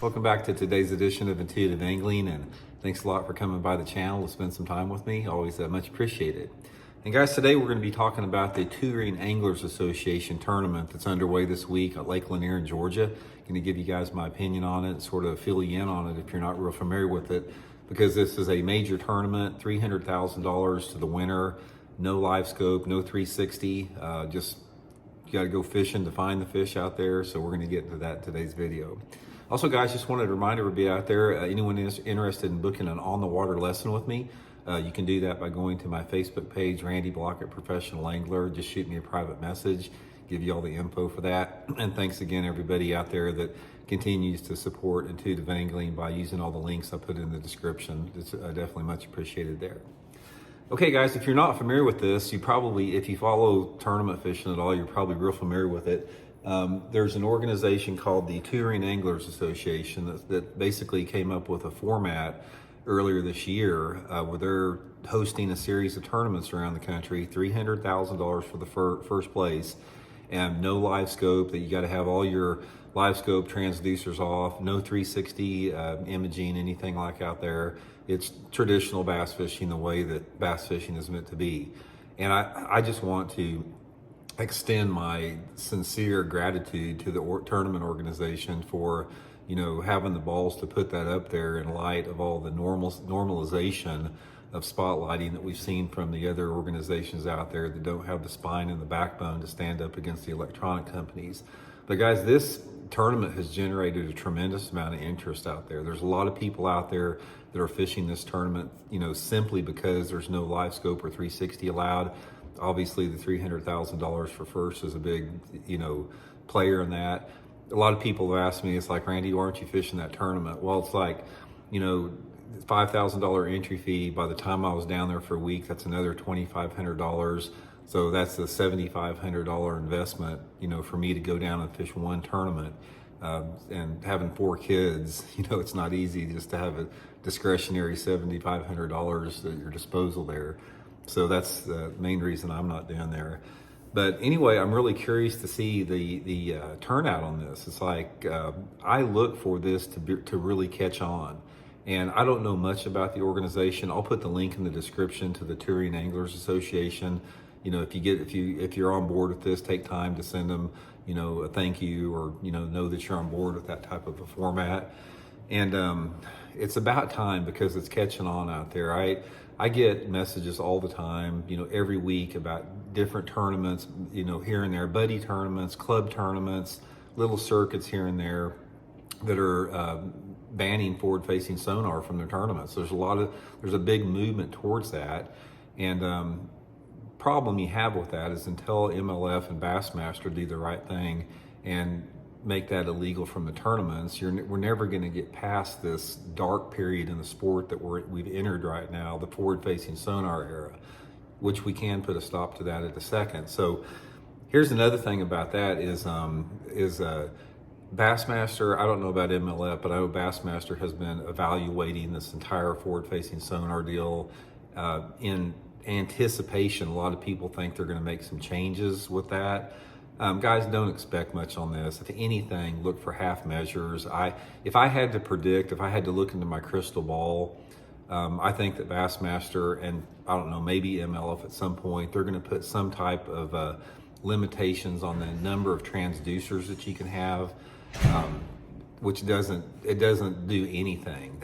Welcome back to today's edition of Intuitive Angling, and thanks a lot for coming by the channel to spend some time with me. Always much appreciated. And guys, today we're going to be talking about the Touring Anglers Association tournament that's underway this week at Lake Lanier in Georgia. Going to give you guys my opinion on it, sort of fill you in on it if you're not real familiar with it, because this is a major tournament, $300,000 to the winner, no Livescope, no 360, just you got to go fishing to find the fish out there. So we're going to get into that in today's video. Also, guys, just wanted to remind everybody out there, anyone is interested in booking an on-the-water lesson with me, you can do that by going to my Facebook page, Randy Blockett Professional Angler. Just shoot me a private message, give you all the info for that. And thanks again, everybody out there that continues to support intuitive angling by using all the links I put in the description. It's definitely much appreciated there. Okay, guys, if you're not familiar with this, you probably, if you follow tournament fishing at all, you're probably real familiar with it. There's an organization called the Touring Anglers Association that basically came up with a format earlier this year where they're hosting a series of tournaments around the country, $300,000 for the first place, and no Livescope, that you got to have all your Livescope transducers off, no 360 imaging, anything like out there. It's traditional bass fishing the way that bass fishing is meant to be. And I just want to extend my sincere gratitude to the tournament organization for, you know, having the balls to put that up there in light of all the normalization of spotlighting that we've seen from the other organizations out there that don't have the spine and the backbone to stand up against the electronic companies. But guys, this tournament has generated a tremendous amount of interest out there. There's a lot of people out there that are fishing this tournament, you know, simply because there's no Livescope or 360 allowed. Obviously, the $300,000 for first is a big, you know, player in that. A lot of people have asked me, it's like, Randy, why aren't you fishing that tournament? Well, it's like, you know, $5,000 entry fee. By the time I was down there for a week, that's another $2,500. So that's a $7,500 investment, you know, for me to go down and fish one tournament. And having 4 kids, you know, it's not easy just to have a discretionary $7,500 at your disposal there. So that's the main reason I'm not down there. But anyway, I'm really curious to see the turnout on this. It's like, I look for this to really catch on. And I don't know much about the organization. I'll put the link in the description to the Touring Anglers Association. You know, if you're on board with this, take time to send them, you know, a thank you, or, you know that you're on board with that type of a format. And it's about time, because it's catching on out there. I get messages all the time, you know, every week about different tournaments, you know, here and there, buddy tournaments, club tournaments, little circuits here and there that are banning forward-facing sonar from their tournaments. There's a big movement towards that. And problem you have with that is, until MLF and Bassmaster do the right thing and make that illegal from the tournaments, we're never going to get past this dark period in the sport that we've entered right now, the forward-facing sonar era, which we can put a stop to that at a second. So here's another thing about that is Bassmaster, I don't know about MLF, but I know Bassmaster has been evaluating this entire forward-facing sonar deal in anticipation. A lot of people think they're going to make some changes with that. Guys, don't expect much on this. If anything, look for half measures. If I had to predict, if I had to look into my crystal ball, I think that Bassmaster, and I don't know, maybe MLF at some point, they're going to put some type of limitations on the number of transducers that you can have, which doesn't do anything.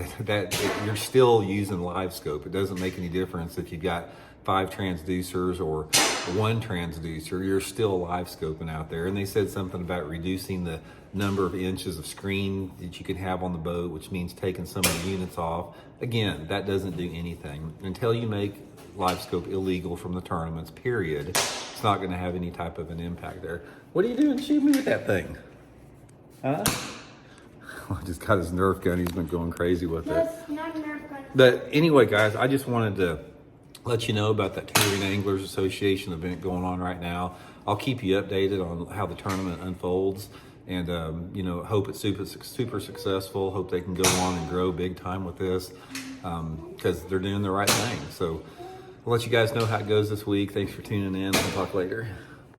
You're still using Livescope. It doesn't make any difference if you've got 5 transducers or 1 transducer. You're still Livescoping out there. And they said something about reducing the number of inches of screen that you can have on the boat, which means taking some of the units off. Again, that doesn't do anything. Until you make Livescope illegal from the tournaments, period, it's not going to have any type of an impact there. What are you doing shooting me with that thing? Huh? I just got his Nerf gun. He's been going crazy with it. It's not a Nerf gun. But anyway, guys, I just wanted to let you know about that Touring Anglers Association event going on right now. I'll keep you updated on how the tournament unfolds, and you know, hope it's super successful. Hope they can go on and grow big time with this, because they're doing the right thing. So I'll let you guys know how it goes this week. Thanks for tuning in. We'll talk later.